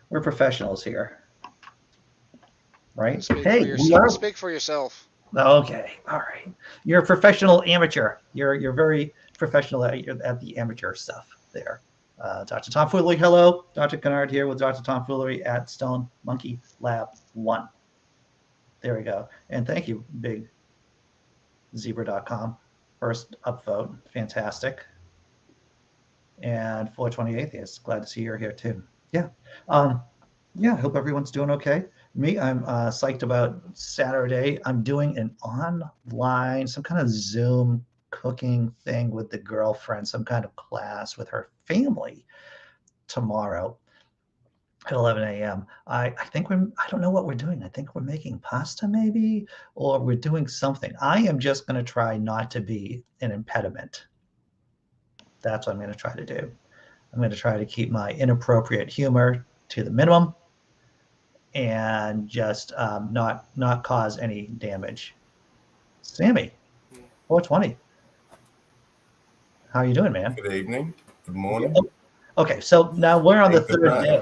We're professionals here, right? Speak for Hey, we yourself. are. Speak for yourself. Okay, all right. You're a professional amateur. You're very professional at the amateur stuff there. Dr. Tom Foolery, hello. Dr. Kennard here with Dr. Tom Foolery at Stone Monkey Lab 1. There we go. And thank you, Big Zebra.com. First upvote. Fantastic. And 420 Atheists. Glad to see you're here too. Yeah. Um, yeah, I hope everyone's doing okay. Me, I'm psyched about Saturday. I'm doing an online, some kind of Zoom cooking thing with the girlfriend, some kind of class with her family tomorrow at 11 a.m. I think I don't know what we're doing. I think we're making pasta maybe, or we're doing something. I am just going to try not to be an impediment. That's what I'm going to try to do. I'm going to try to keep my inappropriate humor to the minimum and just not cause any damage. Sammy, 420. How are you doing, man? Good evening. Good Yeah. morning. Okay, so now we're on the And good third night. day.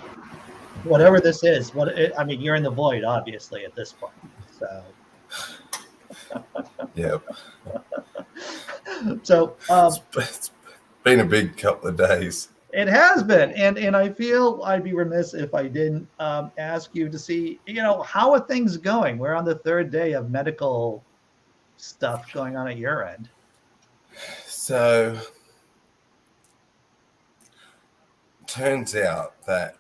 Whatever this is, I mean, you're in the void, obviously, at this point. So, Yeah. so It's been a big couple of days. it has been, and I feel I'd be remiss if I didn't ask you to see, how are things going? We're on the third day of medical stuff going on at your end. So, turns out that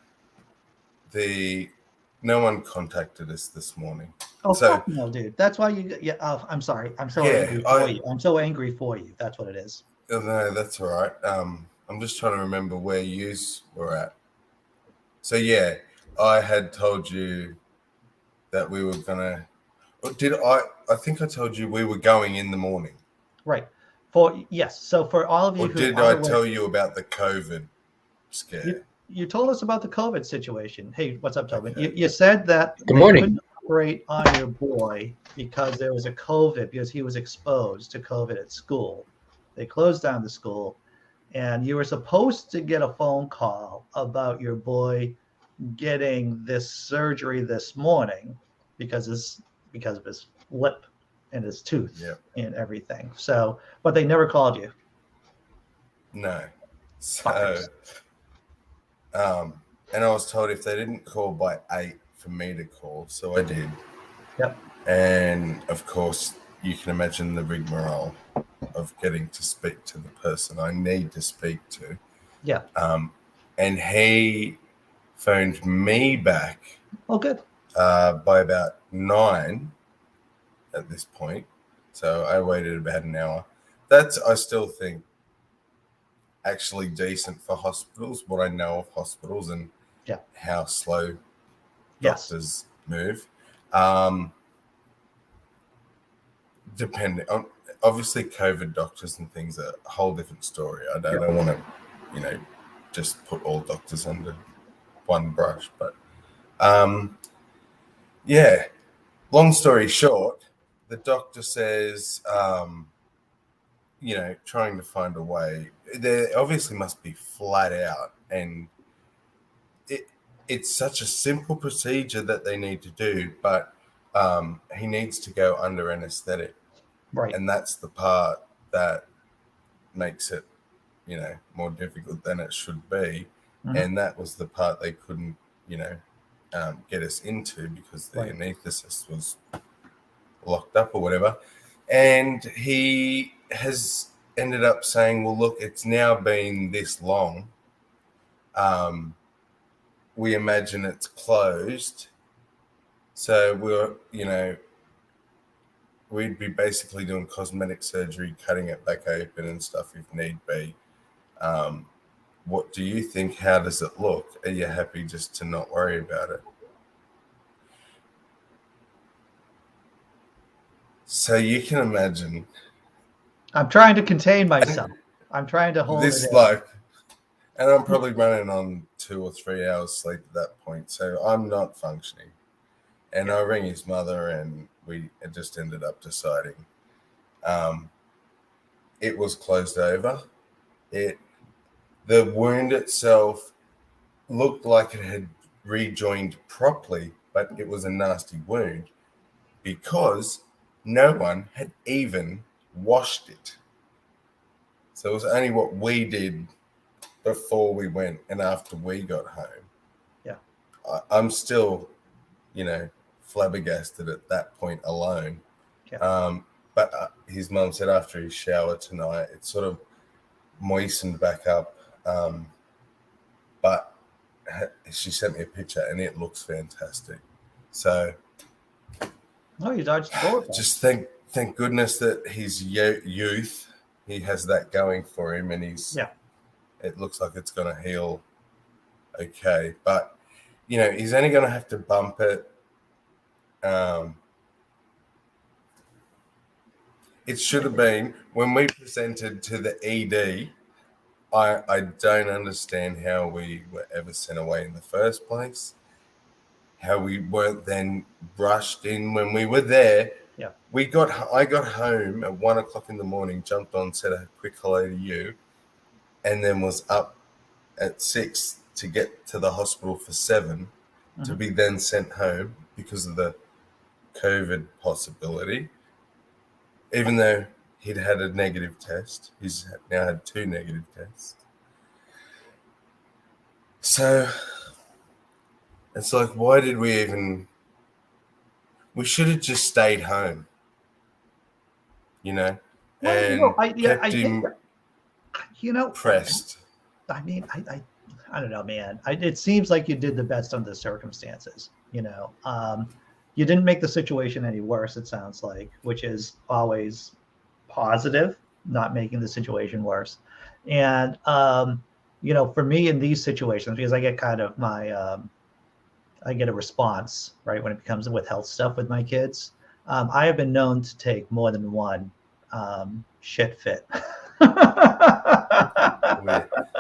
no one contacted us this morning. Oh, So, fuck no, dude. That's why you. Yeah. Oh, I'm sorry. I'm so yeah, angry for you. I'm so angry for you. That's what it is. no, that's all right. I'm just trying to remember where you were at. So, yeah, I had told you that we were gonna. Or did I? I think I told you we were going in the morning. Right. Yes. So for all of you Or who did aren't I aware, tell you about the COVID you, scare? you told us about the COVID situation. Hey, what's up, Tobin? Okay. You said that Good they morning. couldn't operate on your boy because there was a COVID, because he was exposed to COVID at school. They closed down the school, and you were supposed to get a phone call about your boy getting this surgery this morning because of his lip and his tooth Yep. and everything. So, but they never called you. No. So, Fuckers. and I was told if they didn't call by 8 for me to call, so I did. Yep. And of course, you can imagine the rigmarole of getting to speak to the person I need to speak to. Yeah. And he phoned me back Oh, good. by about 9 at this point. So I waited about an hour. That's, I still think, actually decent for hospitals, what I know of hospitals and Yeah. how slow Yes. doctors move. Depending on, obviously, COVID doctors and things are a whole different story. I don't want to, just put all doctors under one brush. But yeah, long story short, the doctor says, trying to find a way. They obviously must be flat out, and it's such a simple procedure that they need to do, but he needs to go under anesthetic. Right. And that's the part that makes it, more difficult than it should be. Mhm. And that was the part they couldn't, get us into because the Right. anesthetist was locked up or whatever. And he has ended up saying, well, look, it's now been this long. We imagine it's closed. So we'd be basically doing cosmetic surgery, cutting it back open and stuff if need be. What do you think? How does it look? Are you happy just to not worry about it? So you can imagine I'm trying to contain myself. I'm trying to hold it this, in. and I'm probably running on 2 or 3 hours sleep at that point. So I'm not functioning. And I ring his mother, and we just ended up deciding it was closed over. The wound itself looked like it had rejoined properly, but it was a nasty wound because no one had even washed it. So it was only what we did before we went and after we got home. Yeah. I'm still, flabbergasted at that point alone. Yeah. But his mum said after he showered tonight, it sort of moistened back up. But she sent me a picture and it looks fantastic. So You dodged the bullet. Just thank goodness that his youth, he has that going for him, and it looks like it's going to heal okay. But he's only going to have to bump it. It should have been when we presented to the ED. I don't understand how we were ever sent away in the first place. How we weren't then rushed in when we were there. Yeah. I got home at 1 o'clock in the morning, jumped on, said a quick hello to you, and then was up at 6 to get to the hospital for 7 to be then sent home because of the COVID possibility. Even though he'd had a negative test, he's now had 2 negative tests. So it's like, why did we even... We should have just stayed home, and kept him pressed. I mean, I don't know, man. It seems like you did the best under the circumstances. You didn't make the situation any worse, it sounds like, which is always positive, not making the situation worse. And, for me in these situations, because I get kind of I get a response, right, when it comes with health stuff with my kids. I have been known to take more than one shit fit.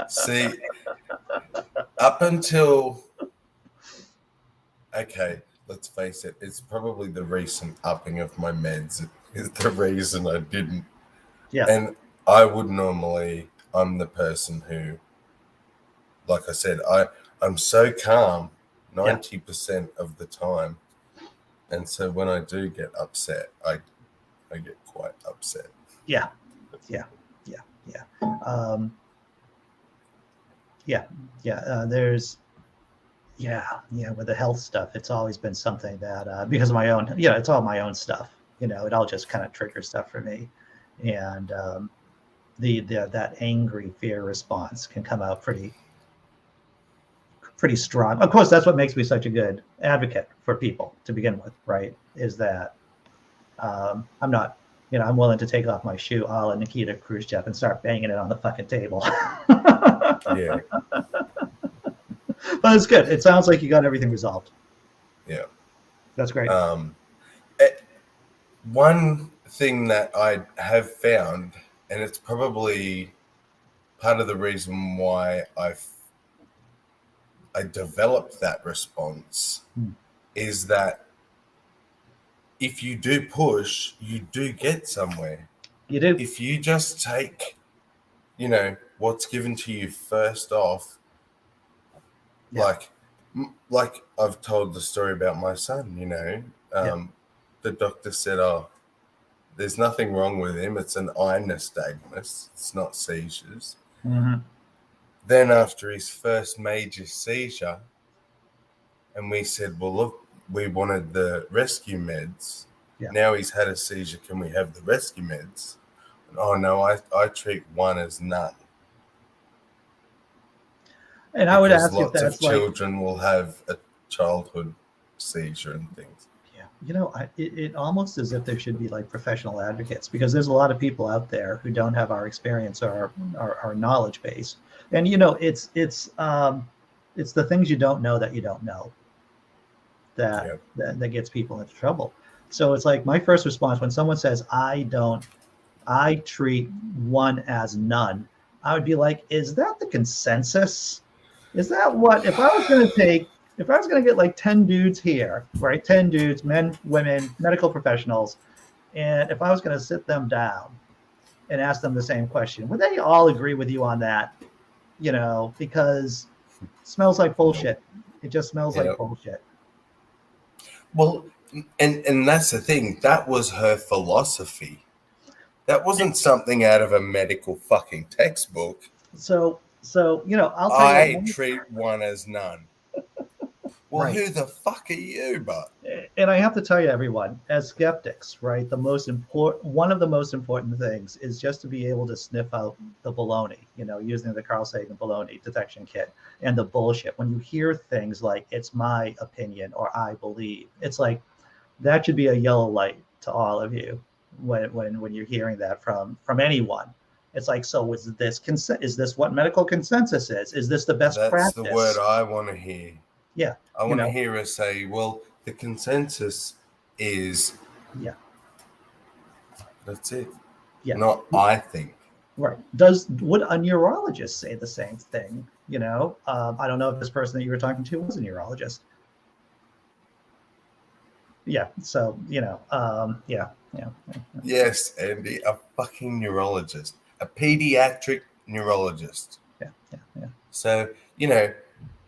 See, up until... Okay, let's face it, it's probably the recent upping of my meds is the reason I didn't. Yeah. And I would normally... I'm the person who, like I said, I'm so calm 90% of the time. And so when I do get upset, I get quite upset. Yeah. There's, with the health stuff, it's always been something that, because of my own, it's all my own stuff. It all just kind of triggers stuff for me. And that angry fear response can come out pretty strong. Of course, that's what makes me such a good advocate for people to begin with, right? Is that I'm not, I'm willing to take off my shoe a la Nikita Khrushchev and start banging it on the fucking table. Yeah. But it's good. It sounds like you got everything resolved. Yeah. That's great. One thing that I have found, and it's probably part of the reason why I developed that response, is that if you do push, you do get somewhere. You do. If you just take, what's given to you first off, like I've told the story about my son, the doctor said, there's nothing wrong with him. It's an eye nystagmus. It's not seizures. Mm-hmm. Then after his first major seizure, and we said, well, look, we wanted the rescue meds. Yeah. Now he's had a seizure. Can we have the rescue meds? And, oh, no, I treat one as none. And I would ask if that's lots of children will have a childhood seizure and things. Yeah. It almost as if there should be like professional advocates, because there's a lot of people out there who don't have our experience or our knowledge base. And, it's the things you don't know that you don't know that gets people into trouble. So it's like my first response when someone says, I treat one as none, I would be like, is that the consensus? Is that what, if I was going to get like 10 dudes here, right? 10 dudes, men, women, medical professionals. And if I was going to sit them down and ask them the same question, would they all agree with you on that? Because it smells like bullshit. It just smells like bullshit. Well, and that's the thing. That was her philosophy. That wasn't something out of a medical fucking textbook. So I'll tell you I what. treat one as none. Well, Right. who the fuck are you, but? And I have to tell you, everyone, as skeptics, right, one of the most important things is just to be able to sniff out the baloney, using the Carl Sagan baloney detection kit and the bullshit. When you hear things like "it's my opinion" or "I believe," it's like that should be a yellow light to all of you when you're hearing that from anyone. It's like, so is this is this what medical consensus is? Is this the best That's the word practice? I want to hear. Yeah, I want to hear her say, well, the consensus is, yeah, that's it. yeah. Not I think. Right. Would a neurologist say the same thing? I don't know if this person that you were talking to was a neurologist. Yeah. So yeah. Yes, Andy, a fucking neurologist, a pediatric neurologist. Yeah. Yeah. Yeah. So,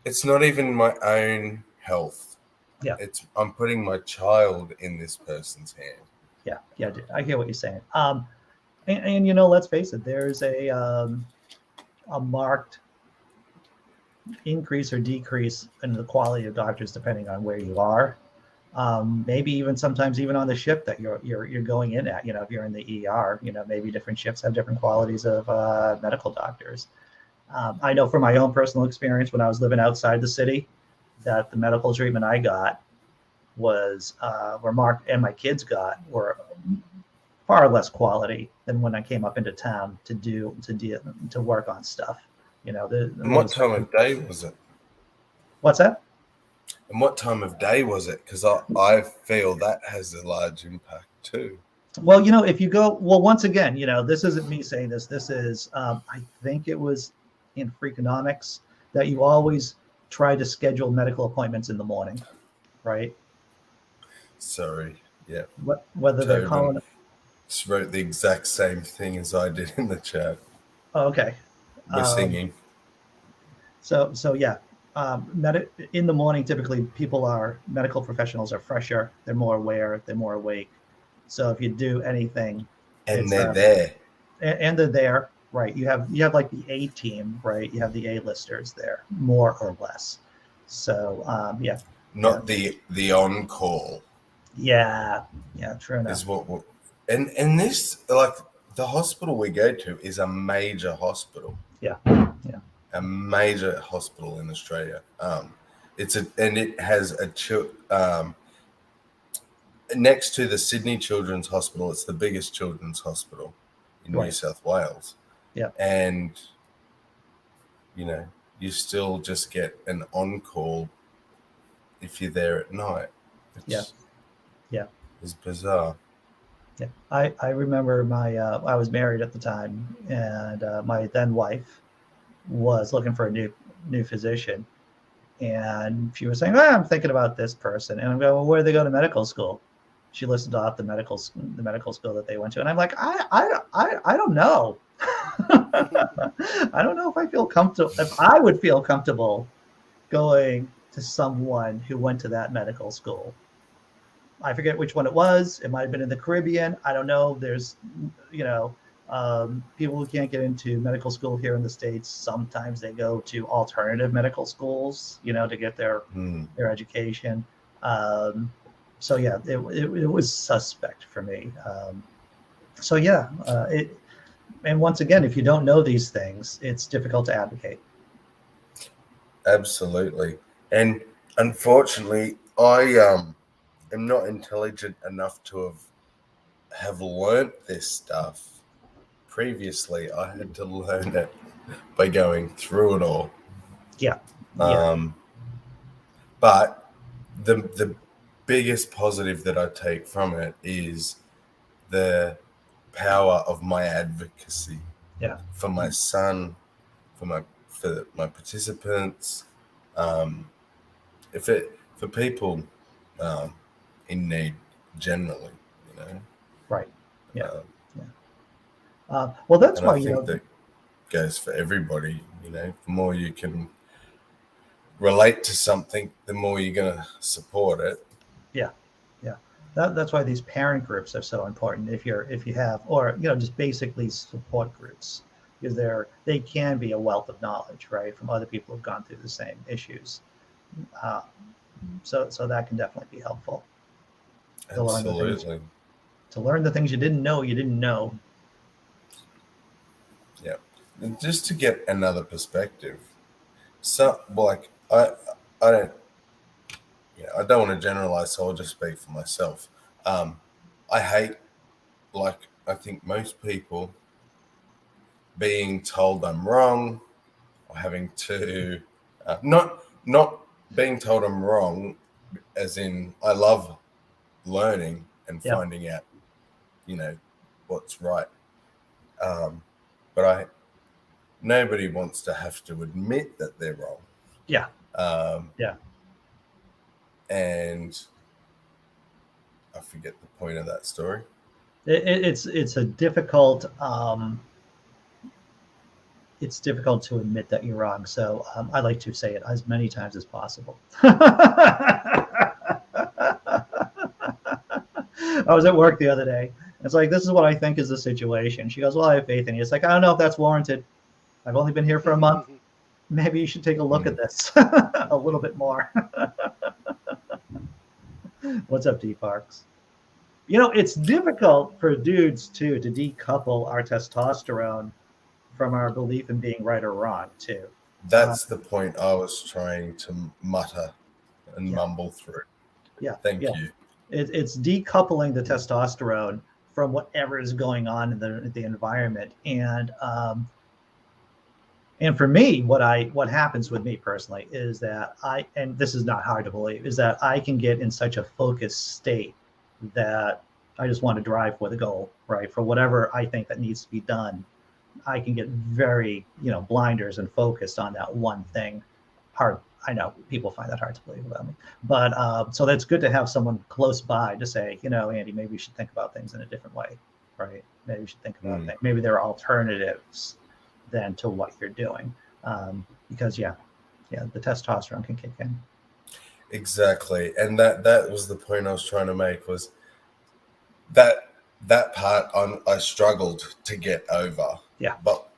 it's not even my own health. Yeah. I'm putting my child in this person's hand. Yeah. Yeah. Dude, I hear what you're saying. And let's face it, there's a marked increase or decrease in the quality of doctors depending on where you are. Maybe even sometimes even on the shift that you're going in at. If you're in the ER, maybe different shifts have different qualities of medical doctors. I know from my own personal experience when I was living outside the city that the medical treatment I got was where Mark and my kids got were far less quality than when I came up into town to work on stuff. And what time of day was it? What's that? And what time of day was it? Because I feel that has a large impact too. Well, if you go, once again, this isn't me saying this. This is, I think it was in Freakonomics that you always try to schedule medical appointments in the morning, right? Sorry. Yeah. Whether they're calling. Just wrote the exact same thing as I did in the chat. Oh, okay. We're singing. So yeah. In the morning, typically medical professionals are fresher, they're more aware, they're more awake. So if you do anything, and they're there, and they're there, right? You have like the A team, right? You have the A-listers there, more or less. So yeah, not the on call. Yeah, true enough. Is what and this, like, the hospital we go to is a major hospital. Yeah. A major hospital in Australia. It has next to the Sydney Children's Hospital. It's the biggest children's hospital in New South Wales. Yeah, and you still just get an on call if you're there at night. Yeah. It's bizarre. Yeah, I remember I was married at the time, and my then wife was looking for a new physician, and she was saying, I'm thinking about this person, and I'm going, well, where do they go to medical school? She listed off the medical school that they went to, and I'm like, I don't know. I don't know if I would feel comfortable going to someone who went to that medical school. I forget which one it was. It might have been in the Caribbean. I don't know. There's, people who can't get into medical school here in the States, sometimes they go to alternative medical schools, to get their education. So yeah, it was suspect for me. So yeah, and once again, if you don't know these things, it's difficult to advocate. Absolutely. And unfortunately, I am not intelligent enough to have learnt this stuff previously. I had to learn it by going through it all. Yeah. But the biggest positive that I take from it is the power of my advocacy. Yeah. For my son, for my participants, for people in need generally, Right. Yeah. Well, that's why I think that goes for everybody. The more you can relate to something, the more you're going to support it. Yeah, yeah. That's why these parent groups are so important. If you have, or just basically support groups, because they can be a wealth of knowledge, right, from other people who've gone through the same issues. Uh, so that can definitely be helpful to learn the things Absolutely. you didn't know you didn't know. Yeah. And just to get another perspective, so like I don't I don't want to generalize, so I'll just speak for myself. I hate, like I think most people, being told I'm wrong or having to not being told I'm wrong, as in I love learning and Yeah, finding out, you know, what's right. Um, but nobody wants to have to admit that they're wrong. yeah, Um, yeah. and I forget the point of that story. It's a difficult it's difficult to admit that you're wrong. So I like to say it as many times as possible. I was at work the other day. It's like, this is what I think is the situation. She goes, well, I have faith in you. It's like, I don't know if that's warranted. I've only been here for a month. Maybe you should take a look at this a little bit more. What's up, D Parks? It's difficult for dudes too to decouple our testosterone from our belief in being right or wrong too. Uh, That's the point I was trying to mutter and yeah, mumble through. yeah, Thank yeah. you. It's decoupling the testosterone from whatever is going on in the environment, and for me, what happens with me personally is that and this is not hard to believe, is that I can get in such a focused state that I just want to drive with a goal, right? For whatever I think that needs to be done, I can get very, blinders and focused on that one thing. Hard. I know people find that hard to believe about me, but so that's good to have someone close by to say, Andy, maybe you should think about things in a different way, right? Maybe you should think about things. Maybe there are alternatives than to what you're doing, because the testosterone can kick in. Exactly, and that was the point I was trying to make, was that part I struggled to get over. Yeah. But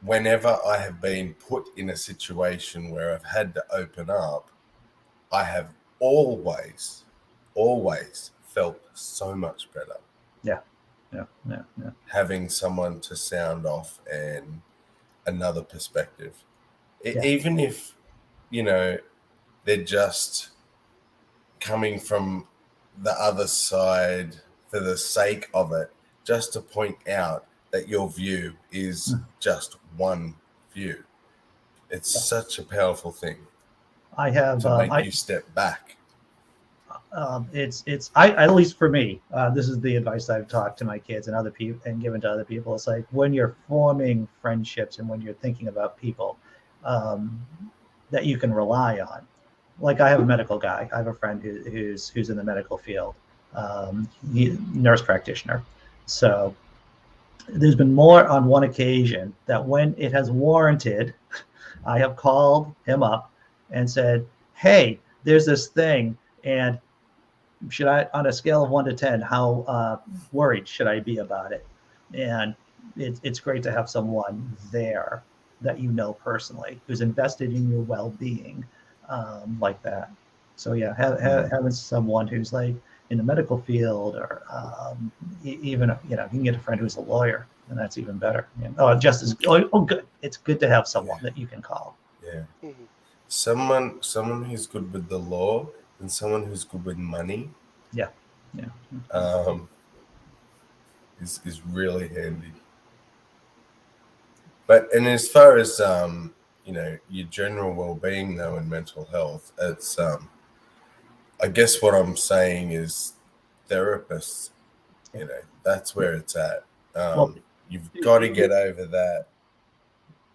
whenever I have been put in a situation where I've had to open up, I have always felt so much better. Yeah. Yeah. Yeah. Yeah. Having someone to sound off and another perspective, Yeah. even if they're just coming from the other side for the sake of it, just to point out that your view is just one view. It's Yeah. such a powerful thing I have to make you step back. it's at least for me, this is the advice I've talked to my kids and other people and given to other people. It's like, when you're forming friendships and when you're thinking about people um, that you can rely on. Like, I have a medical guy. I have a friend who's in the medical field, nurse practitioner. So there's been more on one occasion that when it has warranted, I have called him up and said, hey, there's this thing, and should I, on a scale of 1 to 10, how worried should I be about it? And it's great to have someone there that personally, who's invested in your well-being, like that. So yeah, having someone who's like in the medical field, or even you can get a friend who's a lawyer, and that's even better. Just as good. It's good to have someone that you can call. Yeah. Someone who's good with the law and someone who's good with money. Yeah. Is really handy. But and as far as your general well-being though and mental health, it's I guess what I'm saying is therapists, that's where it's at. You've got to get over that,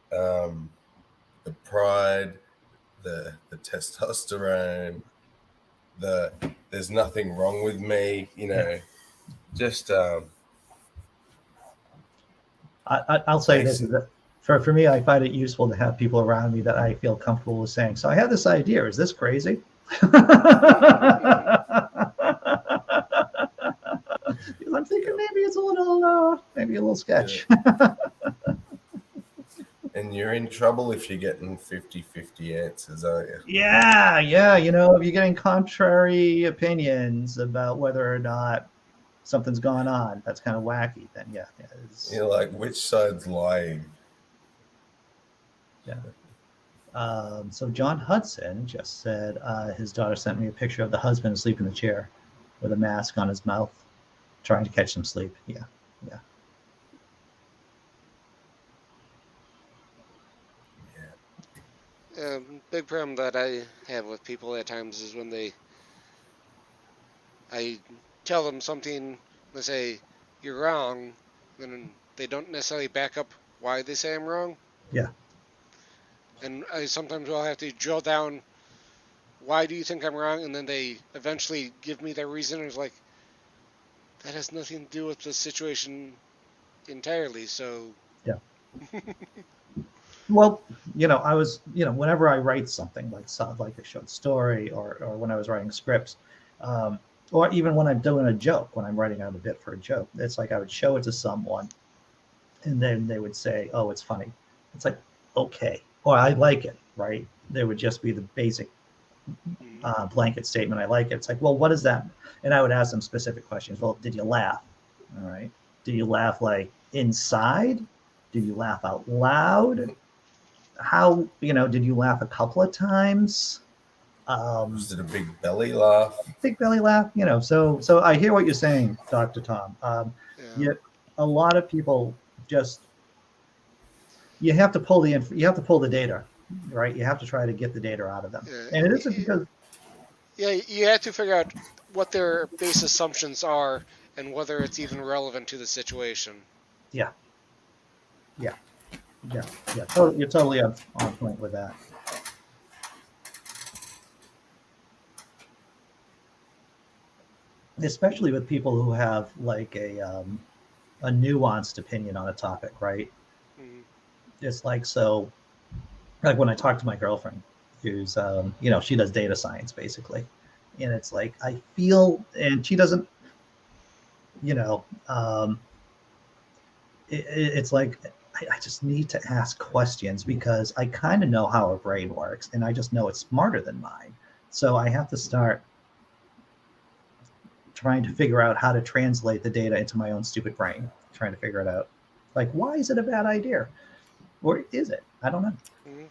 the pride, the testosterone, there's nothing wrong with me, just I'll say this: For me, I find it useful to have people around me that I feel comfortable with saying, so I have this idea. Is this crazy? I'm thinking maybe it's maybe a little sketch. Yeah. And you're in trouble if you're getting 50-50 answers, aren't you? Yeah. If you're getting contrary opinions about whether or not something's gone on, that's kind of wacky. Then You're like, which side's lying? Yeah. So John Hudson just said his daughter sent me a picture of the husband asleep in the chair with a mask on his mouth, trying to catch some sleep. Yeah. Big problem that I have with people at times is when I tell them something, they say, you're wrong, then they don't necessarily back up why they say I'm wrong. Yeah. And I sometimes will have to drill down, why do you think I'm wrong? And then they eventually give me their reason, and it's like, that has nothing to do with the situation entirely, so... Yeah. Well, I was, whenever I write something like a short story or when I was writing scripts, or even when I'm doing a joke, when I'm writing out a bit for a joke, it's like I would show it to someone and then they would say, oh, it's funny. It's like, okay, or I like it, right? There would just be the basic blanket statement, I like it. It's like, well, what is that? And I would ask them specific questions. Well, did you laugh? All right. Did you laugh like inside? Did you laugh out loud? How, did you laugh a couple of times? Was it a big belly laugh? Big belly laugh, so I hear what you're saying, Dr. Tom. Yet a lot of people just, you have to pull the data, right? You have to try to get the data out of them. And it isn't because... Yeah, you have to figure out what their base assumptions are and whether it's even relevant to the situation. Yeah. So you're totally on point with that. Especially with people who have like a nuanced opinion on a topic, right? Mm-hmm. It's like, so like when I talk to my girlfriend who's she does data science basically, and it's like I feel, and she doesn't, it's like I just need to ask questions because I kind of know how her brain works and I just know it's smarter than mine. So I have to start trying to figure out how to translate the data into my own stupid brain, trying to figure it out. Like, why is it a bad idea? Or is it? I don't know. Mm-hmm.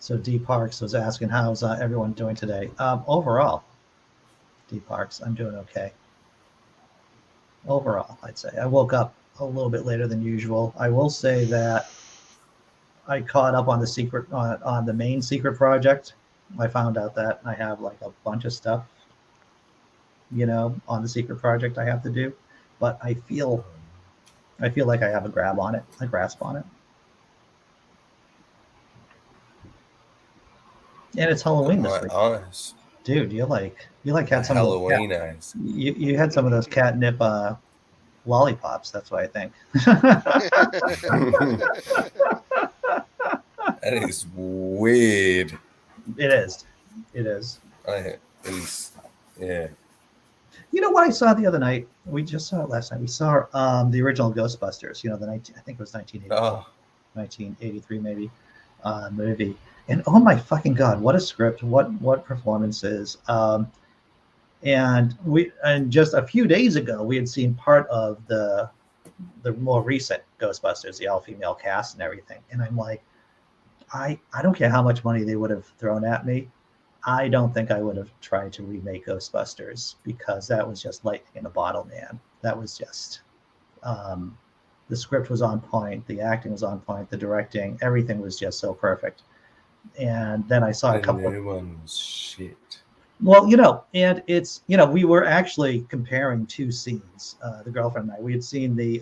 So D Parks was asking, how's everyone doing today? Overall, D Parks, I'm doing okay. Overall, I'd say. I woke up a little bit later than usual. I will say that I caught up on on the main secret project. I found out that I have like a bunch of stuff, on the secret project I have to do, but I feel like I have a grasp on it. And it's Halloween this week. Eyes. Dude, you had some Halloween of eyes. You had some of those catnip lollipops. That's what I think. That is weird. It is. Yeah. You know what I saw the other night? We just saw it last night. We saw the original Ghostbusters. I think it was 1983 maybe movie. And oh my fucking god, what a script! What performances! And just a few days ago, we had seen part of the more recent Ghostbusters, the all-female cast and everything. And I'm like, I don't care how much money they would have thrown at me. I don't think I would have tried to remake Ghostbusters because that was just lightning in a bottle, man. That was just the script was on point, the acting was on point, the directing, everything was just so perfect. And then I saw a couple new ones. Shit. Well, and it's, we were actually comparing two scenes. The girlfriend and I, we had seen the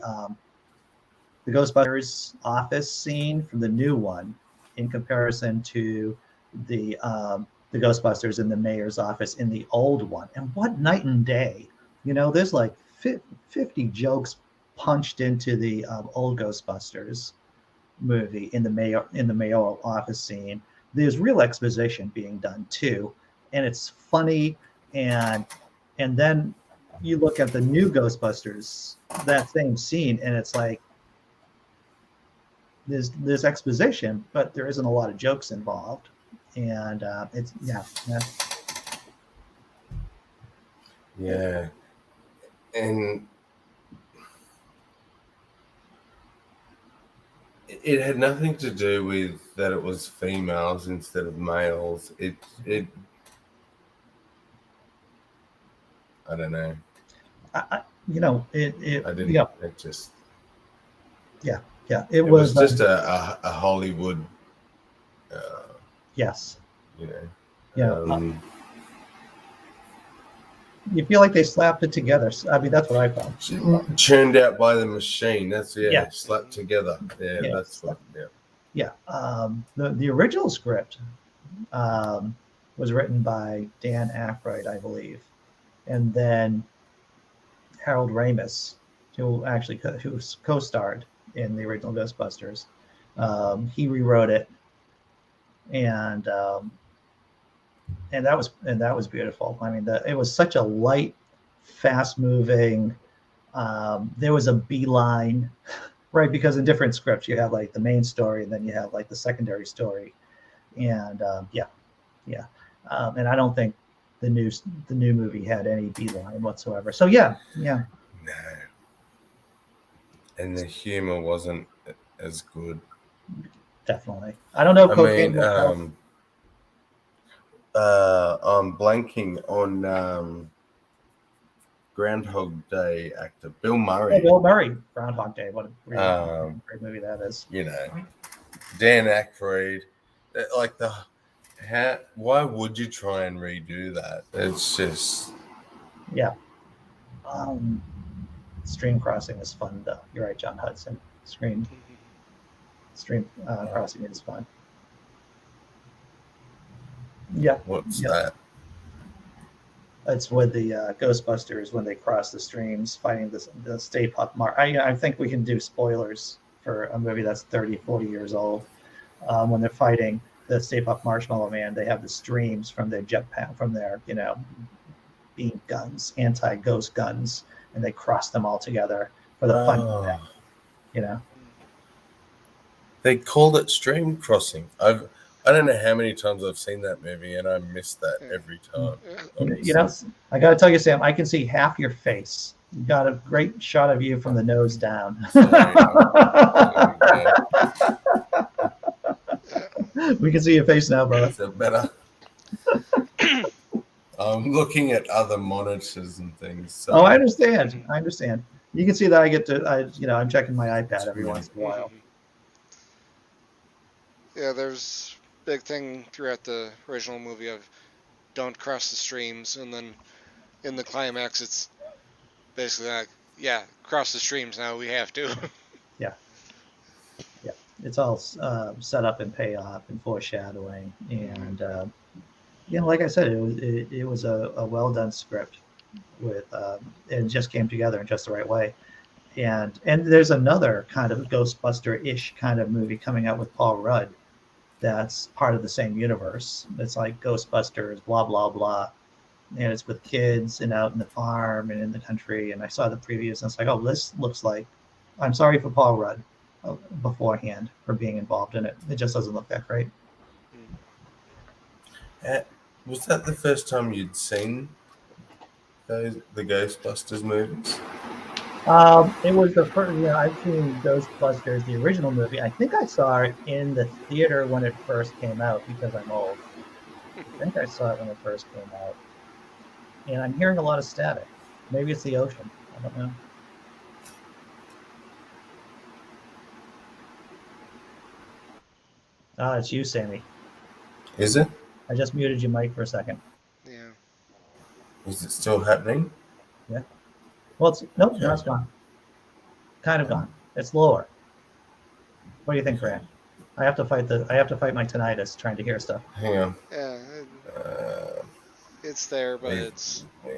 Ghostbusters office scene from the new one in comparison to the the Ghostbusters in the mayor's office in the old one. And what night and day. There's like 50 jokes punched into the old Ghostbusters movie in the mayoral office scene. There's real exposition being done too, and it's funny. And then you look at the new Ghostbusters, that same scene, and it's like there's exposition, but there isn't a lot of jokes involved, and it's Yeah. And it had nothing to do with that it was females instead of males. It I don't know. I didn't. Yeah. It just. Yeah. It was just a Hollywood. Yes. Yeah. You feel like they slapped it together. I mean, that's what I found. Churned out by the machine. That's slapped together. Yeah, that's what. Yeah. The original script was written by Dan Aykroyd, I believe, and then Harold Ramis, who co-starred in the original Ghostbusters. He rewrote it, and that was beautiful. I mean, it was such a light, fast-moving. There was a beeline, right? Because in different scripts, you have like the main story, and then you have like the secondary story, and and I don't think the new movie had any beeline whatsoever. So yeah. No. And the humor wasn't as good. Definitely. I don't know. I'm blanking on Groundhog Day actor Bill Murray. Oh, Bill Murray, Groundhog Day. What a great movie that is. Dan Aykroyd. Why would you try and redo that? It's just. Yeah. Stream crossing is fun, though. You're right, John Hudson. Stream crossing is fun. Yeah. What's that? It's with the Ghostbusters when they cross the streams fighting the Stay Puft Marshmallow. I think we can do spoilers for a movie that's 30, 40 years old. When they're fighting the Stay Puft Marshmallow Man, they have the streams from their jetpack, from their, beam guns, anti-ghost guns, and they cross them all together for the fun. They called it stream crossing. I don't know how many times I've seen that movie, and I miss that every time. I got to tell you, Sam, I can see half your face. You got a great shot of you from the nose down. We can see your face now, brother. Is that better? I'm looking at other monitors and things. So. Oh, I understand. You can see that I'm checking my iPad every once in a while. Yeah, there's a big thing throughout the original movie of don't cross the streams, and then in the climax it's basically like, cross the streams now, we have to. Yeah. It's all set up and payoff and foreshadowing, and like I said, it was a well done script with it just came together in just the right way. And there's another kind of Ghostbuster-ish kind of movie coming out with Paul Rudd that's part of the same universe. It's like Ghostbusters, blah, blah, blah. And it's with kids and out in the farm and in the country. And I saw the previews and it's like, oh, this looks like, I'm sorry for Paul Rudd beforehand for being involved in it. It just doesn't look that great. Was that the first time you'd seen the Ghostbusters movies? It was the first. I've seen Ghostbusters, the original movie. I think I saw it in the theater when it first came out because I'm old. I think I saw it when it first came out, and I'm hearing a lot of static. Maybe it's the ocean. I don't know. It's you, Sammy. Is it? I just muted your mic for a second. Yeah. Is it still happening? Yeah. Well, now it's gone. Kind of gone. It's lower. What do you think, Grant? I have to fight my tinnitus trying to hear stuff. Hang on. Yeah, Uh, it's there, but leave it's me.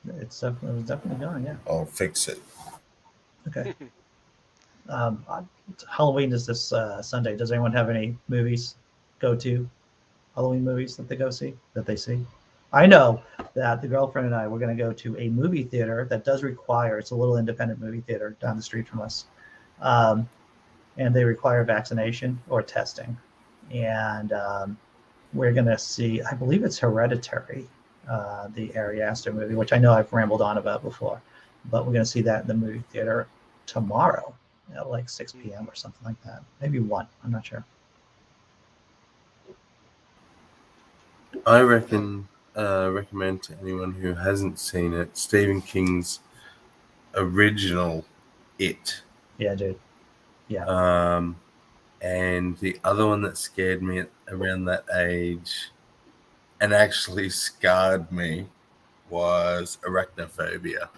It was definitely gone. Yeah. I'll fix it. Okay. Um, I- Halloween is this Sunday. Does anyone have any movies go to Halloween movies that they see? I know that the girlfriend and I we're going to go to a movie theater that does require. It's a little independent movie theater down the street from us, um, and they require vaccination or testing. And we're going to see. I believe it's Hereditary, the Ari Aster movie, which I know I've rambled on about before, but we're going to see that in the movie theater tomorrow at like 6 p.m. or something like that. Maybe 1. I'm not sure. I recommend to anyone who hasn't seen it Stephen King's original It. Yeah, dude. Yeah. And the other one that scared me around that age and actually scarred me was Arachnophobia.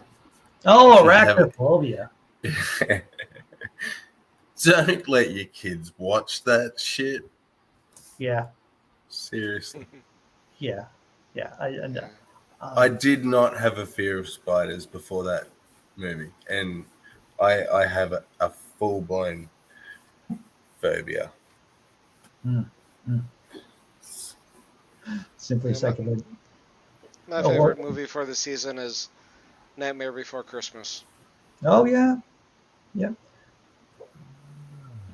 Oh, If you haven't- Arachnophobia. Don't let your kids watch that shit. Yeah. Seriously. Yeah. I did not have a fear of spiders before that movie, and I have a full-blown phobia. Simply Yeah, seconded. my favorite movie for the season is Nightmare Before Christmas. Oh yeah. Yeah.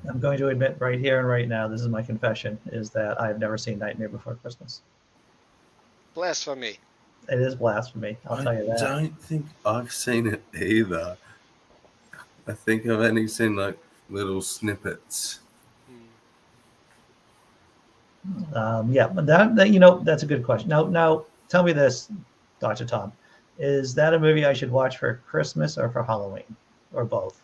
I'm going to admit right here and right now, this is my confession, is that I've never seen Nightmare Before Christmas. Blasphemy. It is blasphemy, I'll tell you that. I don't think I've seen it either. I think I've only seen like little snippets. Yeah, but that that's a good question. Now, tell me this, Dr. Tom, is that a movie I should watch for Christmas or for Halloween, or both?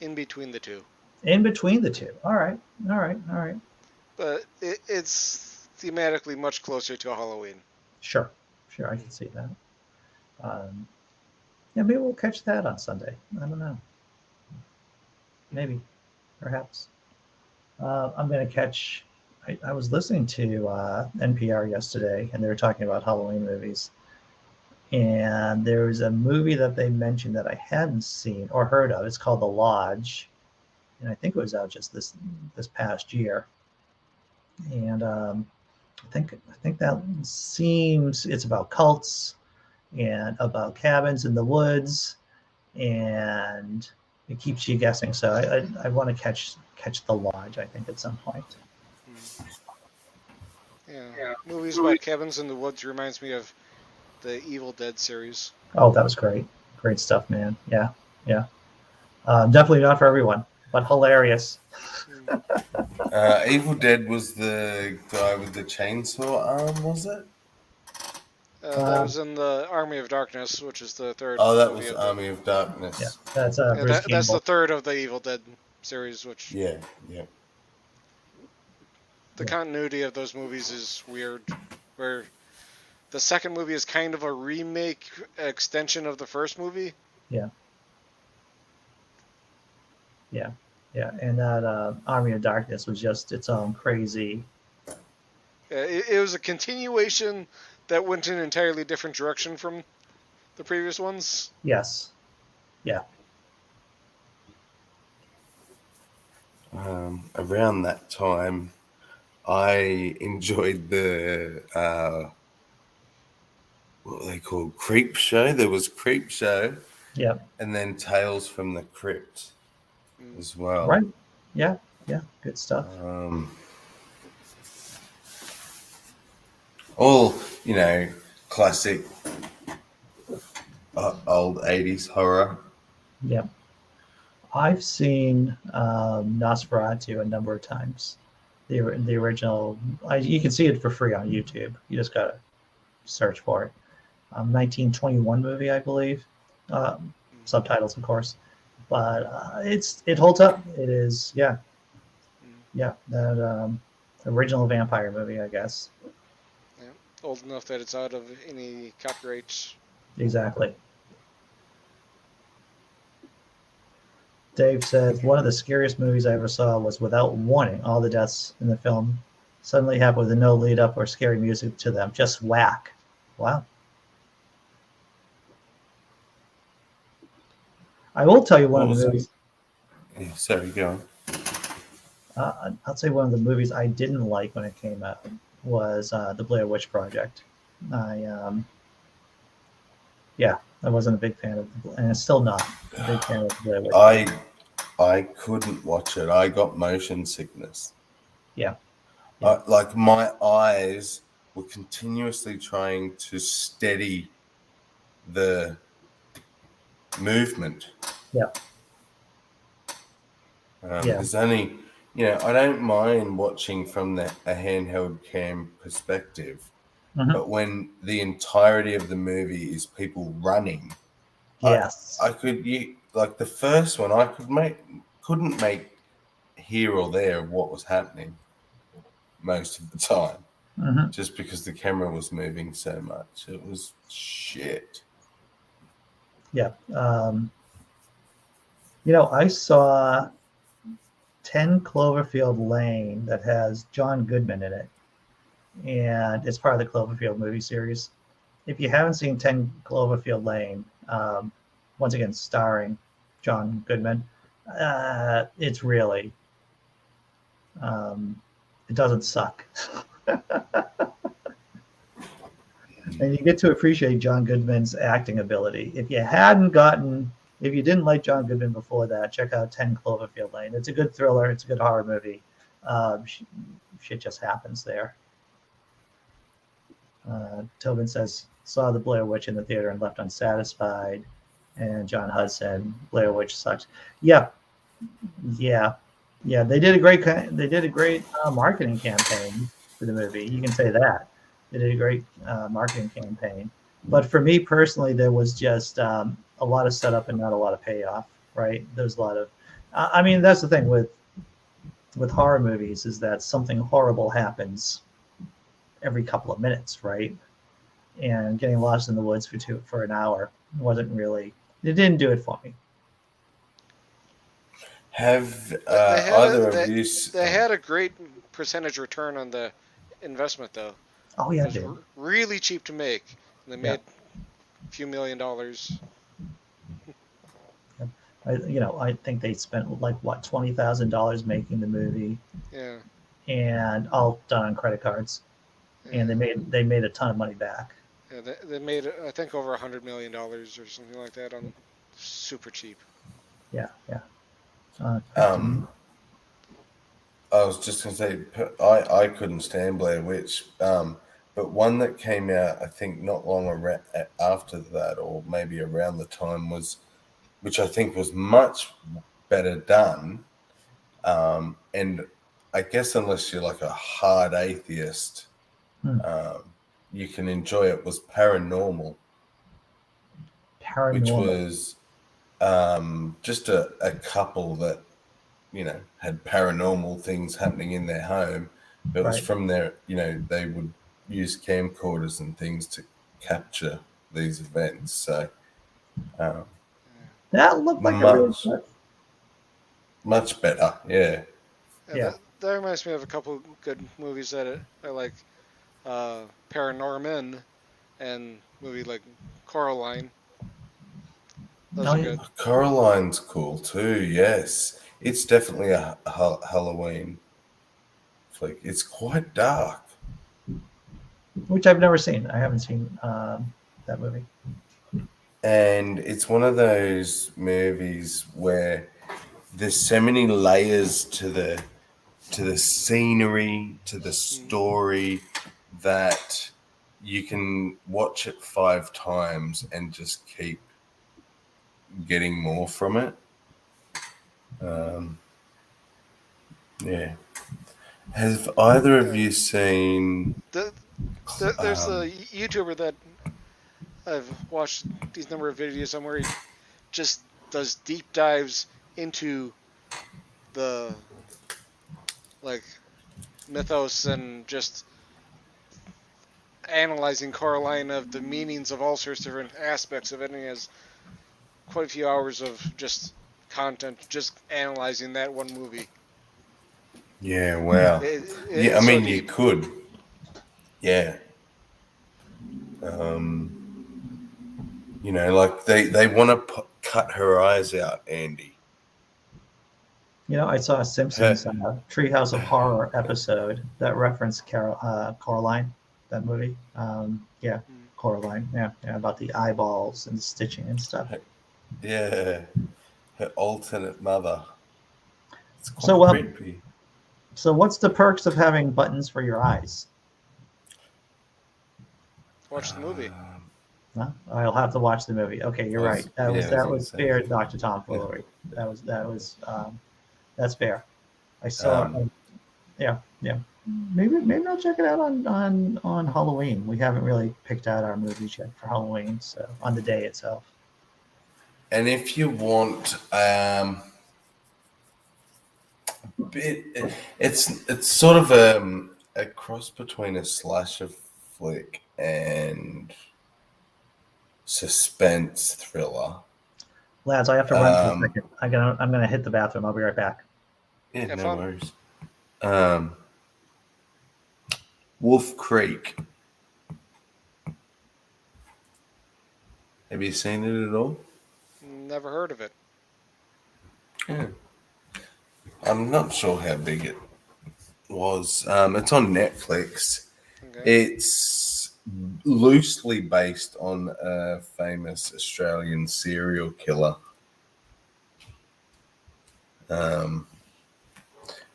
In between the two. In between the two. All right. But it's thematically much closer to Halloween. Sure, I can see that. Yeah, maybe we'll catch that on Sunday. I don't know. Maybe, perhaps. I'm going to catch. I was listening to NPR yesterday, and they were talking about Halloween movies. And there was a movie that they mentioned that I hadn't seen or heard of. It's called The Lodge, and I think it was out just this past year. And I think that seems it's about cults and about cabins in the woods, and it keeps you guessing. So I want to catch The Lodge, I think, at some point. Yeah. Movies about cabins in the woods reminds me of the Evil Dead series. Oh, that was great stuff, man. Yeah. Definitely not for everyone, but hilarious. Evil Dead was the guy with the chainsaw arm, was it? That was in the Army of Darkness, which is the third. Oh, that movie was Army of Darkness. Yeah, that's Bruce Campbell. That's the third of the Evil Dead series, which Yeah. The continuity of those movies is weird, where the second movie is kind of a remake extension of the first movie. Yeah, and that Army of Darkness was just its own crazy. It was a continuation that went in an entirely different direction from the previous ones. Yes. Yeah. Around that time, I enjoyed the what were they called? Creep Show. There was Creep Show. Yeah. And then Tales from the Crypt as well. Right. Yeah. Good stuff. All, classic old 80s horror. Yeah. I've seen Nosferatu a number of times. The original, you can see it for free on YouTube. You just gotta search for it. 1921 movie, I believe. Subtitles, of course, but it holds up. It is, yeah. That original vampire movie, I guess. Yeah, old enough that it's out of any copyrights. Exactly. Dave says, one of the scariest movies I ever saw was Without Warning. All the deaths in the film suddenly happen with no lead up or scary music to them. Just whack. Wow. I will tell you one of the movies. Yeah, sorry, go on. I'll say one of the movies I didn't like when it came out was the Blair Witch Project. Yeah, I wasn't a big fan of, and still not a big fan of the Blair Witch Project. I couldn't watch it. I got motion sickness. Yeah. Like my eyes were continuously trying to steady the movement. Yeah. There's only, I don't mind watching from a handheld cam perspective, but when the entirety of the movie is people running, yes, I could like the first one, I couldn't make here or there what was happening most of the time, just because the camera was moving so much. It was shit. Yeah. I saw 10 Cloverfield Lane that has John Goodman in it, and it's part of the Cloverfield movie series. If you haven't seen 10 Cloverfield Lane, once again starring John Goodman, it's really, it doesn't suck. And you get to appreciate John Goodman's acting ability. If you didn't like John Goodman before that, check out 10 Cloverfield Lane. It's a good thriller. It's a good horror movie. Shit just happens there. Tobin says, saw the Blair Witch in the theater and left unsatisfied. And John Hudson, Blair Witch sucks. Yeah. They did a great marketing campaign for the movie. You can say that. They did a great marketing campaign. But for me personally, there was just a lot of setup and not a lot of payoff, right? There's a lot of, that's the thing with horror movies, is that something horrible happens every couple of minutes, right? And getting lost in the woods for an hour it didn't do it for me. Have either of you? They had a great percentage return on the investment, though. Oh yeah, it was really cheap to make. They made a few $1 million. I think they spent like $20,000 making the movie. Yeah. And all done on credit cards, and they made a ton of money back. Yeah, they made I think over $100 million or something like that on super cheap. Yeah. I was just going to say, I couldn't stand Blair Witch, but one that came out, I think, not long after that, or maybe around the time, which I think was much better done, and I guess unless you're like a hard atheist, you can enjoy it, was Paranormal. Which was just a couple that, had paranormal things happening in their home. But it was from their, they would use camcorders and things to capture these events. So that looked like much better. Yeah. That reminds me of a couple good movies that I like. Paranorman and movie like Coraline. Those are good. Coraline's cool too. Yes, it's definitely a Halloween flick. It's quite dark, which I've never seen. I haven't seen that movie. And it's one of those movies where there's so many layers to the scenery, to the story, that you can watch it 5 times and just keep getting more from it. Have either of you seen there's a YouTuber that I've watched these number of videos on where he just does deep dives into the mythos and just analyzing Coraline, of the meanings of all sorts of different aspects of it, and he has quite a few hours of just content just analyzing that one movie. Yeah, wow. Yeah, I It's so mean, you deep. could. Yeah. You know, like they want to cut her eyes out, Andy. You know, I saw a Simpsons Her, Treehouse of Horror episode that referenced Coraline, that movie. Yeah, Mm. Coraline. Yeah, yeah, about the eyeballs and stitching and stuff. yeah, her alternate mother. It's quite So, creepy. so what's the perks of having buttons for your eyes? Watch the movie. No, I'll have to watch the movie. Okay, you're right. I was That gonna was say. fair, Dr. Tom Yeah. Foolery. That's fair. I saw. Um, Yeah, yeah. Maybe I'll check it out on Halloween. We haven't really picked out our movies yet for Halloween, so on the day itself. and if you want, it's sort of a cross between a slasher flick and suspense thriller. Lads, I have to run for a second. I'm gonna hit the bathroom. I'll be right back. Yeah, Have no fun. worries. Wolf Creek. Have you seen it at all? Never heard of it. Yeah. I'm not sure how big it was. It's on Netflix. Okay. It's loosely based on a famous Australian serial killer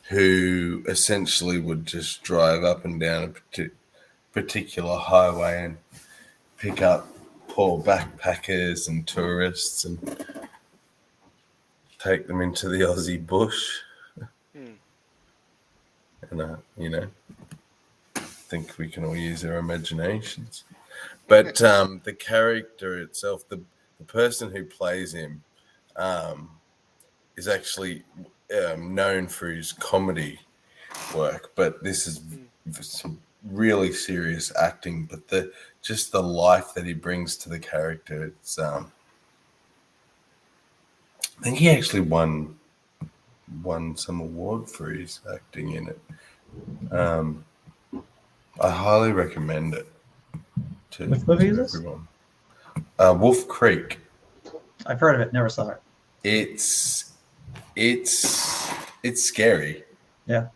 who essentially would just drive up and down a particular highway and pick up poor backpackers and tourists and take them into the Aussie bush. Hmm. And, you know, I think we can all use our imaginations. But the character itself, the person who plays him, is actually known for his comedy work. But this is some really serious acting. But just the life that he brings to the character, it's I think he actually won some award for his acting in it. I highly recommend it to Which movie is this? everyone. Wolf Creek. I've heard of it. Never saw it. It's scary. Yeah.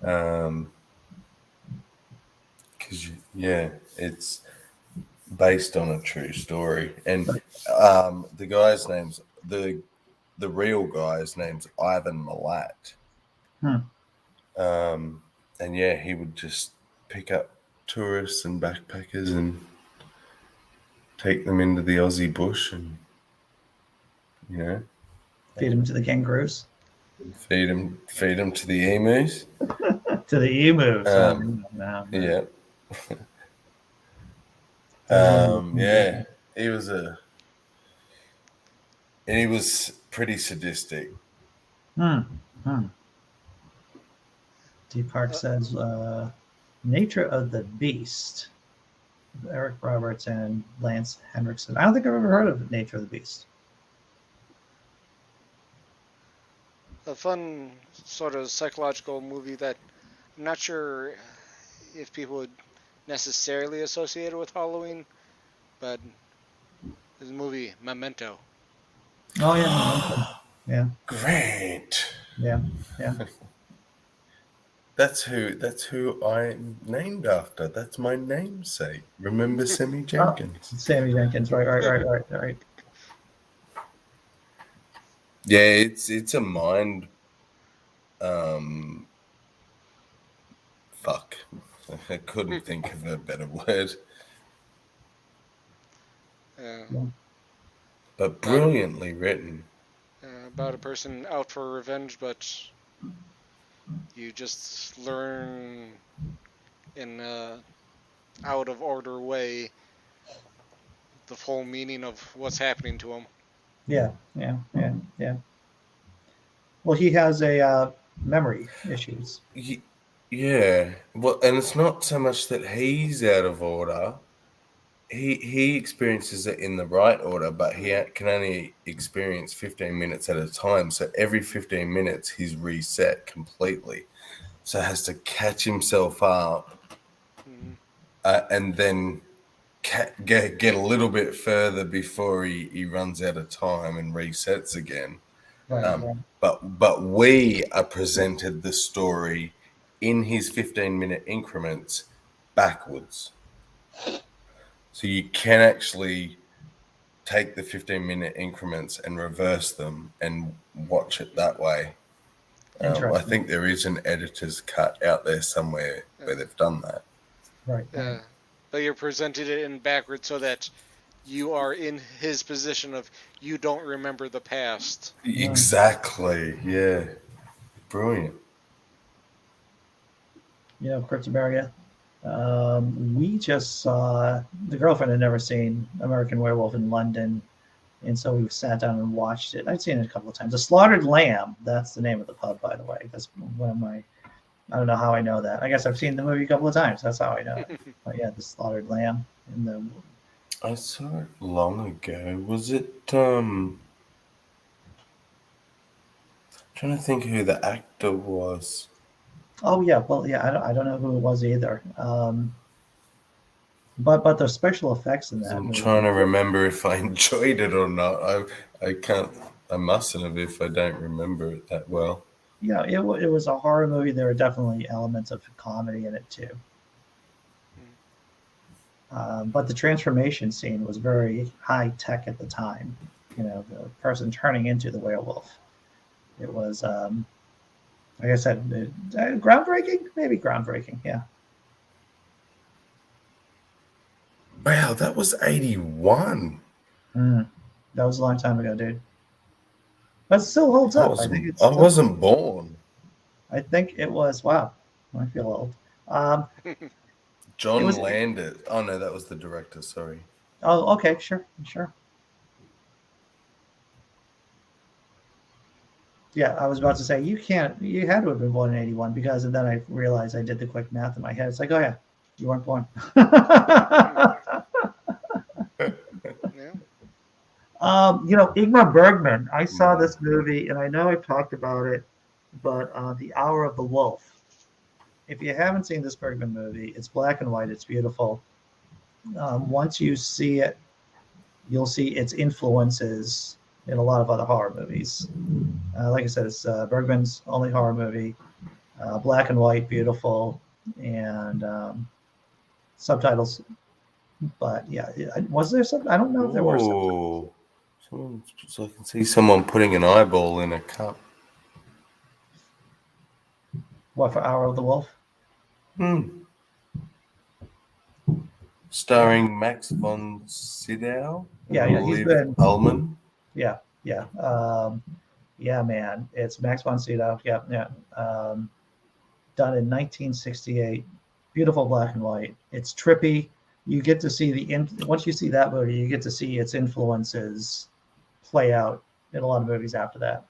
Because it's based on a true story, and the guy's name's the real guy's name's Ivan Milat. And yeah, he would just pick up tourists and backpackers and take them into the Aussie bush and, you know, Feed them to the kangaroos. feed them to the emus. To the emus. Yeah. Yeah. He was pretty sadistic. Deep Park says Nature of the Beast. Eric Roberts and Lance Henriksen. I don't think I've ever heard of Nature of the Beast. A fun sort of psychological movie that I'm not sure if people would necessarily associate it with Halloween, but this movie Memento. Oh yeah, yeah, Great. yeah. That's who I'm named after. That's my namesake. Remember Sammy Jenkins? Oh, Sammy Jenkins. Right. Yeah, it's a mind. Fuck. I couldn't think of a better word. But brilliantly written. About a person out for revenge, but you just learn in a out of order way the full meaning of what's happening to him. Yeah. Well, he has a memory issues. Yeah. Well, and it's not so much that he's out of order. he experiences it in the right order, but he can only experience 15 minutes at a time. So every 15 minutes, he's reset completely. So has to catch himself up and then get a little bit further before he runs out of time and resets again. Right. But we are presented the story in his 15-minute increments backwards. So you can actually take the 15-minute increments and reverse them and watch it that way. I think there is an editor's cut out there somewhere where they've done that. Right. But you're presented it in backwards so that you are in his position of you don't remember the past. Exactly. Yeah. Brilliant. Cryptobaria. We just saw, the girlfriend had never seen American Werewolf in London, and so we sat down and watched it. I'd seen it a couple of times. The Slaughtered Lamb, that's the name of the pub, by the way. That's one of my, I don't know how I know that. I guess I've seen the movie a couple of times. That's how I know it. But yeah, The Slaughtered Lamb. I saw it long ago. Was it trying to think who the actor was. Oh yeah, well yeah, I don't know who it was either. But the special effects in that I'm movie. trying to remember if I enjoyed it or not. I can't. I mustn't have if I don't remember it that well. Yeah, it was a horror movie. There were definitely elements of comedy in it too. But the transformation scene was very high tech at the time. The person turning into the werewolf. It was, like I said, groundbreaking. Maybe groundbreaking. Yeah. Wow, that was 81. That was a long time ago, dude. But it still holds up. I wasn't born. I think it was. Wow, I feel old. John Landis. Oh no, that was the director. Sorry. Oh, okay, sure. Yeah, I was about to say you had to have been born in 81 because, and then I realized I did the quick math in my head. It's like, oh yeah, you weren't born. Ingmar Bergman. I saw this movie, and I know I've talked about it, but The Hour of the Wolf. If you haven't seen this Bergman movie, it's black and white. It's beautiful. Once you see it, you'll see its influences in a lot of other horror movies. Like I said, it's Bergman's only horror movie. Black and white, beautiful, and subtitles. But yeah, was there some? I don't know if there were some. So I can see someone putting an eyeball in a cup. What, for Hour of the Wolf? Starring Max von Sydow. Yeah, he's been Ullman. Yeah, man. It's Max von Sydow. Yeah. Done in 1968. Beautiful black and white. It's trippy. You get to see once you see that movie, you get to see its influences play out in a lot of movies after that.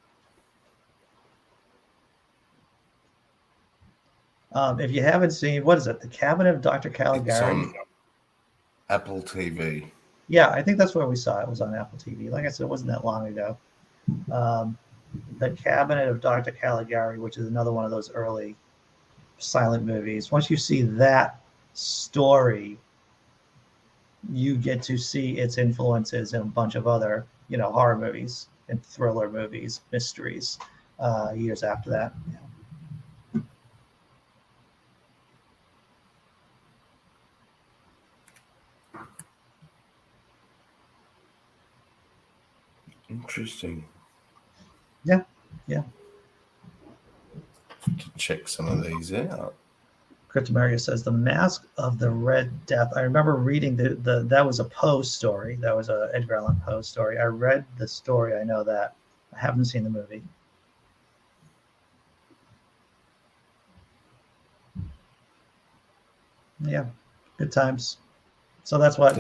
If you haven't seen, what is it? The Cabinet of Dr. Caligari. It's on Apple TV. Yeah, I think that's where we saw it. It was on Apple TV. Like I said, it wasn't that long ago. The Cabinet of Dr. Caligari, which is another one of those early silent movies. Once you see that story, you get to see its influences in a bunch of other, horror movies and thriller movies, mysteries, years after that. Yeah. Interesting. Yeah. To check some of these out. Cryptomaria says The Mask of the Red Death. I remember reading that was a Poe story. That was a Edgar Allan Poe story. I read the story. I know that. I haven't seen the movie. Yeah, good times. So that's what.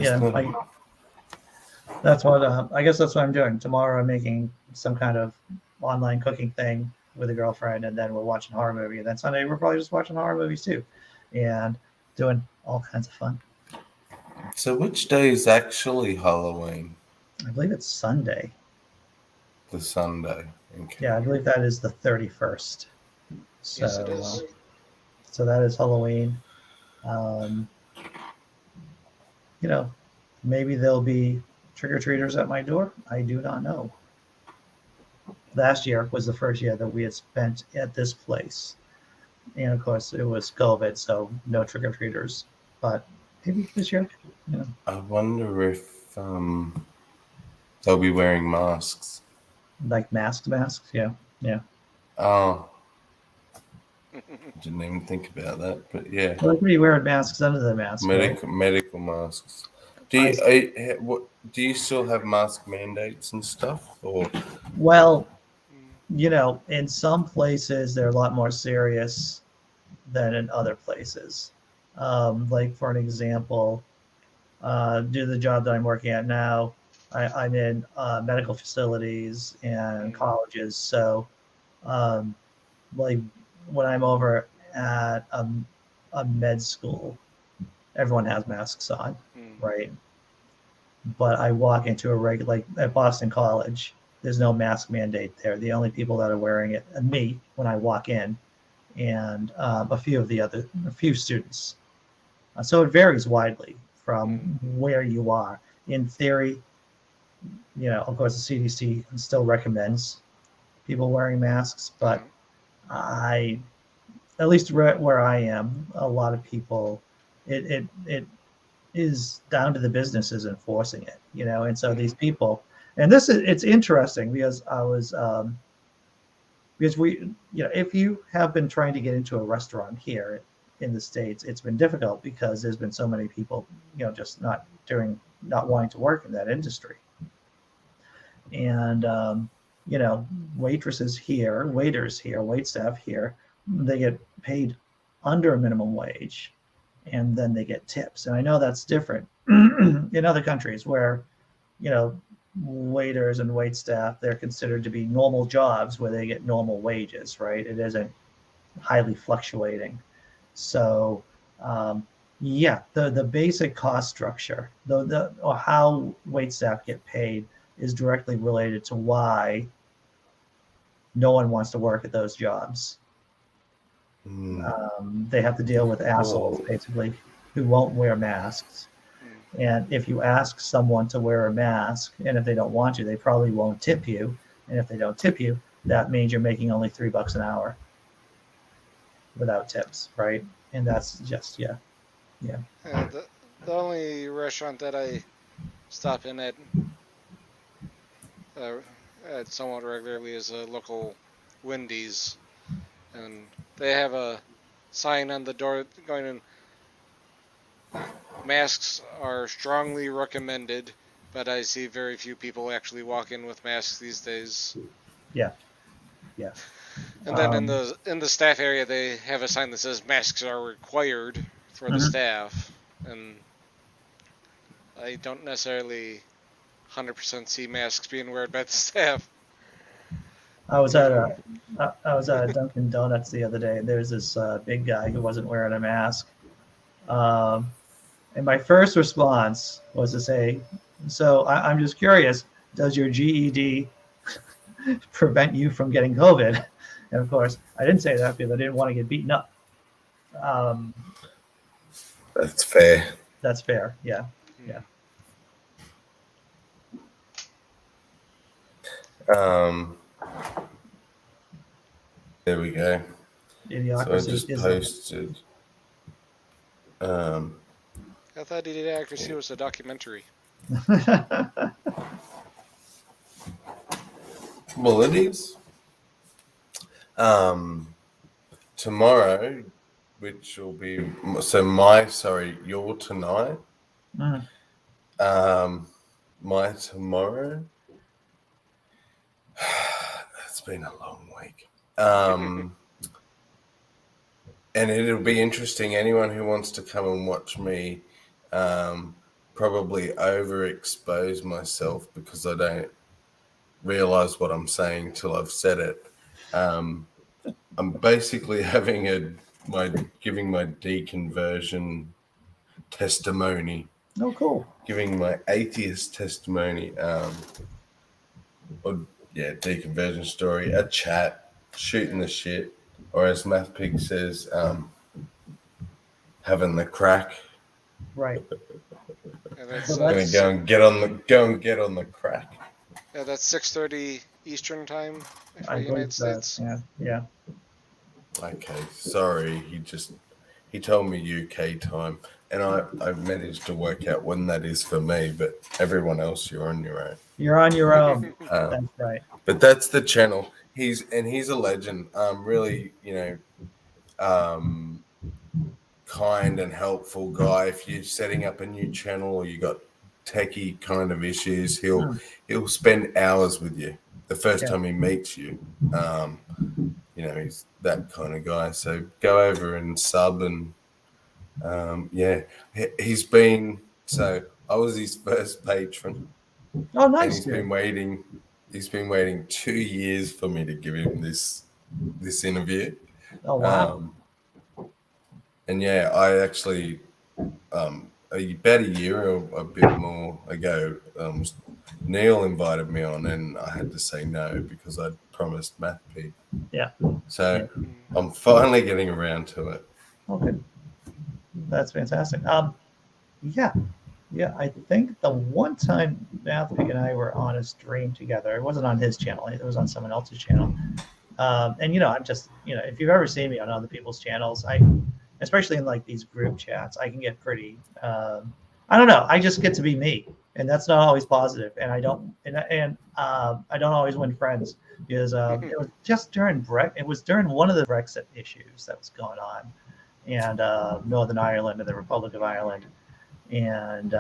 That's what. I guess that's what I'm doing tomorrow. I'm making some kind of online cooking thing with a girlfriend, and then we're watching a horror movie. And then Sunday we're probably just watching horror movies too, and doing all kinds of fun. So which day is actually Halloween? I believe it's Sunday. The Sunday. Okay. Yeah, I believe that is the 31st. So, Yes, it is. so that is Halloween. Um, you know, maybe there'll be trick or treaters at my door. I do not know. Last year was the first year that we had spent at this place. And of course, it was COVID, so no trick or treaters. But maybe this year, you know, I wonder if they'll be wearing masks. like masks. Yeah, yeah. Oh, didn't even think about that. But yeah, Well, they're wearing masks under the mask, right? medical masks. I, What do you still have mask mandates and stuff? Or well, in some places they're a lot more serious than in other places. Like for an example, due to the job that I'm working at now, I'm in medical facilities and colleges. So, um, like when I'm over at a med school, everyone has masks on, right? But I walk into a regular, like at Boston College, there's no mask mandate there. The only people that are wearing it, and me, when I walk in, and a few students. So it varies widely from where you are. In theory, of course, the CDC still recommends people wearing masks, but I, at least where I am, a lot of people, it is down to the businesses enforcing it, and so these people, and it's interesting because because if you have been trying to get into a restaurant here in the States, it's been difficult because there's been so many people, just not wanting to work in that industry. And, waitresses here, waiters here, wait staff here, they get paid under minimum wage and then they get tips. And I know that's different in other countries where, waiters and wait staff, they're considered to be normal jobs where they get normal wages, right? It isn't highly fluctuating. So, yeah, the basic cost structure, or how wait staff get paid is directly related to why no one wants to work at those jobs. They have to deal with assholes, basically, who won't wear masks. And if you ask someone to wear a mask, and if they don't want to, they probably won't tip you. And if they don't tip you, that means you're making only $3 an hour without tips, right? And that's just, yeah. The only restaurant that I stop in at somewhat regularly is a local Wendy's, and they have a sign on the door going in. Masks are strongly recommended, but I see very few people actually walk in with masks these days. Yeah. And then in the staff area, they have a sign that says masks are required for the staff, and I don't necessarily 100% see masks being worn by the staff. I was at a Dunkin' Donuts the other day. There's this big guy who wasn't wearing a mask. And my first response was to say, so I'm just curious, does your GED prevent you from getting COVID? And of course, I didn't say that because I didn't want to get beaten up. That's fair. That's fair. Yeah. There we go. Idiocracy. So I just posted. I thought Idiocracy was a documentary. Well, it is. Tomorrow, which will be your tonight. My tomorrow. It's been a long week. And it'll be interesting. Anyone who wants to come and watch me probably overexpose myself because I don't realize what I'm saying till I've said it. I'm basically giving my deconversion testimony Oh, cool. giving my atheist testimony, or deconversion story, a chat, shooting the shit, or as Math Pig says, having the crack. Right. And it's So Gonna that's go and get on the crack. that's 6:30 Eastern time for I the believe United that. States. Yeah. Okay, sorry. He told me UK time, and I managed to work out when that is for me. But everyone else, you're on your own. You're on your own. Um, That's right. but that's the channel. He's a legend. Really, um, kind and helpful guy. If you're setting up a new channel or you got techie kind of issues, he'll spend hours with you the first Yeah. time he meets you. He's that kind of guy. So go over and sub and he's been. So I was his first patron, Oh, and nice, he's dude. been waiting. He's been waiting 2 years for me to give him this interview. Oh, wow. And yeah, I actually about a year or a bit more ago, Neil invited me on, and I had to say no because I'd promised Math Pig. Yeah. So I'm finally getting around to it. Okay. That's fantastic. Yeah. I think the one time Math Pig and I were on a stream together, it wasn't on his channel, it was on someone else's channel. And I'm just, if you've ever seen me on other people's channels, especially in like these group chats, I can get pretty, I don't know, I just get to be me, and that's not always positive. And I don't, I don't always win friends because it was just during it was during one of the Brexit issues that was going on, and Northern Ireland and the Republic of Ireland, and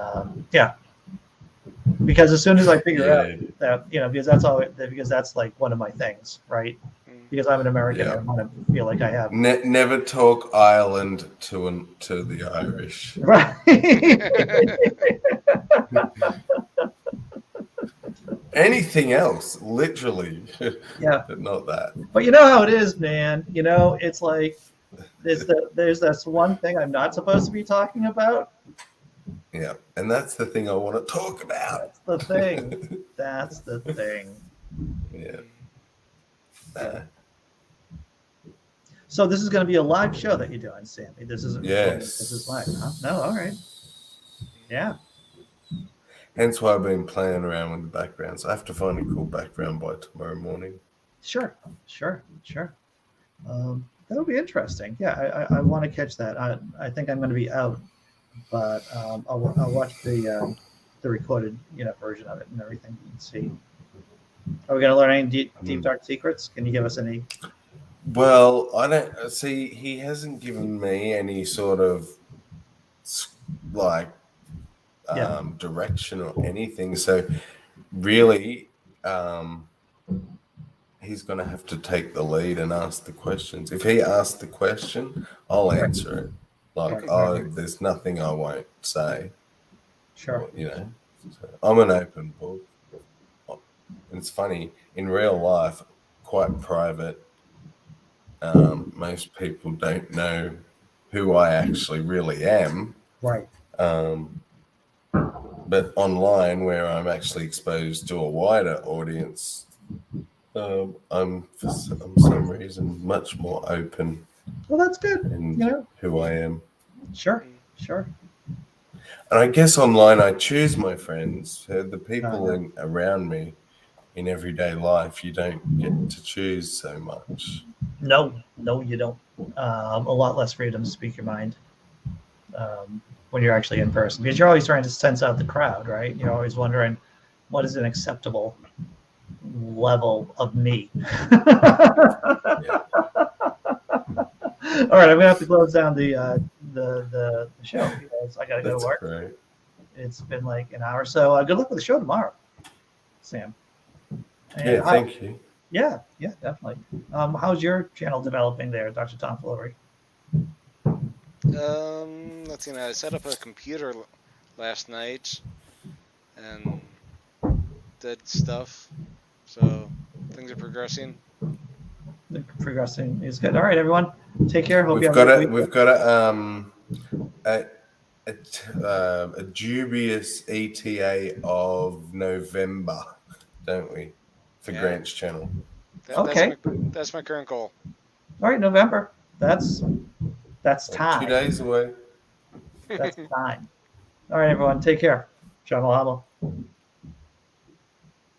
because as soon as I figure out that, because that's like one of my things, right? Because I'm an American, I want to feel like I have. Never talk Ireland to the Irish. Right. Anything else, literally. Yeah. But not that. But you know how it is, man. It's like there's this one thing I'm not supposed to be talking about. Yeah, and that's the thing I want to talk about. That's the thing. That's the thing. Yeah. So this is going to be a live show that you're doing, Sammy. This isn't recorded. Yes. This is live. Huh? No, all right. Yeah. Hence why I've been playing around with the backgrounds. I have to find a cool background by tomorrow morning. Sure. That'll be interesting. Yeah, I want to catch that. I think I'm going to be out, but I'll watch the recorded version of it and everything and see. Are we going to learn any deep dark secrets? Can you give us any? Well, I don't see. He hasn't given me any sort of like direction or anything. So really, he's going to have to take the lead and ask the questions. If he asks the question, I'll answer it. Like, there's nothing I won't say. Sure. So I'm an open book. It's funny, in real life, quite private. Most people don't know who I actually really am. Right. But online, where I'm actually exposed to a wider audience, I'm for some reason much more open. Well, that's good. In who I am. Sure. And I guess online, I choose my friends. The people around me in everyday life, you don't get to choose so much. No, you don't. A lot less freedom to speak your mind when you're actually in person, because you're always trying to sense out the crowd, right? You're always wondering what is an acceptable level of me. All right, I'm gonna have to close down the show because I gotta go to work. Great. It's been like an hour, so good luck with the show tomorrow, Sam. And thank you. Yeah, definitely. How's your channel developing there, Dr. Tom Flory? Let's see. I set up a computer last night and did stuff, so things are progressing. Progressing is good. All right, everyone, take care. Hope We've got to a dubious ETA of November, don't we? For Yeah. Grant's channel. Okay. That's my current goal. All right, November. That's Like 2 time. days away. That's time. All right, everyone. Take care. Shabba